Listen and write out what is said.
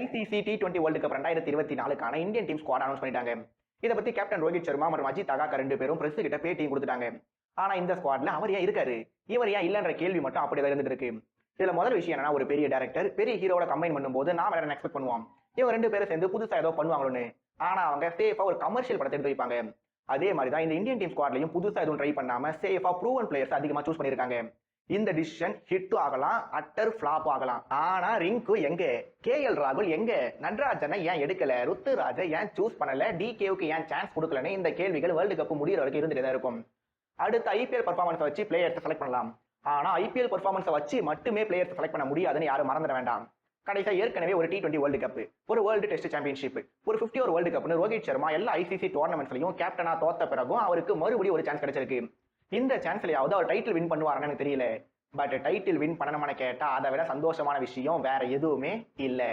ICC T20 world cup 2024க்கான Indian team squad announce பண்ணிட்டாங்க. இதை பத்தி கேப்டன் ரோஹித் சர்மா மற்றும் அஜித் அகாக்கர் 2 பேரும் பிரஸ் கிட்ட பேட்டியும் கொடுத்துட்டாங்க. ஆனா இந்த ஸ்குவாட்ல அவர் ஏன் இருக்காரு, இவர் ஏன் இல்லன்ற கேள்வி மட்டும் அப்படியே இருந்துட்டு இருக்கு. இதுல முதல் விஷயம் என்னன்னா, ஒரு பெரிய டைரக்டர் பெரிய ஹீரோட கம்பைன் பண்ணும்போது நாம என்ன எக்ஸ்பெக்ட் பண்ணுவோம், இவங்க 2 பேரும் சேர்ந்து புதுசா ஏதோ பண்ணுவாங்களோன்னு. ஆனா அவங்க சேஃபா ஒரு கமர்ஷியல் படத்தை எடுத்து வைப்பாங்க. அதே மாதிரி தான் இந்த இந்தியன் டீம் ஸ்குவாட்லயும் புதுசா எதுவும் ட்ரை பண்ணாம சேஃபா ப்ரூவன் பிளேயர்ஸ் அதிகமா சூஸ் பண்ணிருக்காங்க. இந்த டிசிஷன் ஹிட்டும் ஆகலாம், அட்டர் ஃபிளாப் ஆகலாம். ஆனா ரிங்கு எங்க, KL ராகுல் எங்க, நட்ராஜனை ஏன் எடுக்கல, ருத்துராஜை ஏன் சூஸ் பண்ணல, DKவுக்கு ஏன் சான்ஸ் கொடுக்கலன்னு இந்த கேள்விகள் வேர்ல்டு கப் முடிகிற வரைக்கும் இருந்துட்டு தான் இருக்கும். அடுத்த IPL பர்ஃபார்மன்ஸ் வச்சு பிளேயர்ஸ் செலக்ட் பண்ணலாம். ஆனா IPL பர்ஃபார்மன்ஸ் வச்சு மட்டுமே பிளேயர்ஸ் செலக்ட் பண்ண முடியாதுன்னு யாரும் மறந்துட வேண்டாம். கடைசியா ஏற்கனவே ஒரு T20 வேர்ல்டு கப், ஒரு வேர்ல்டு டெஸ்ட் சாம்பியன்ஷிப், ஒரு 50 ஓவர் வேர்ல்டு கப்னு ரோஹித் சர்மா எல்லா ICC டோர்னமெண்ட்ஸ்லயும் கேப்டனா தோத்த பிறகும் அவருக்கு மறுபடியும் ஒரு சான்ஸ் கிடைச்சிருக்கு. இந்த சான்ஸ்லயாவது அவர் டைட்டில் வின் பண்ணுவாருன்னு எனக்கு தெரியல. பட் டைட்டில் வின் பண்ணணும்னு கேட்டா அதை விட சந்தோஷமான விஷயம் வேற எதுவுமே இல்லை.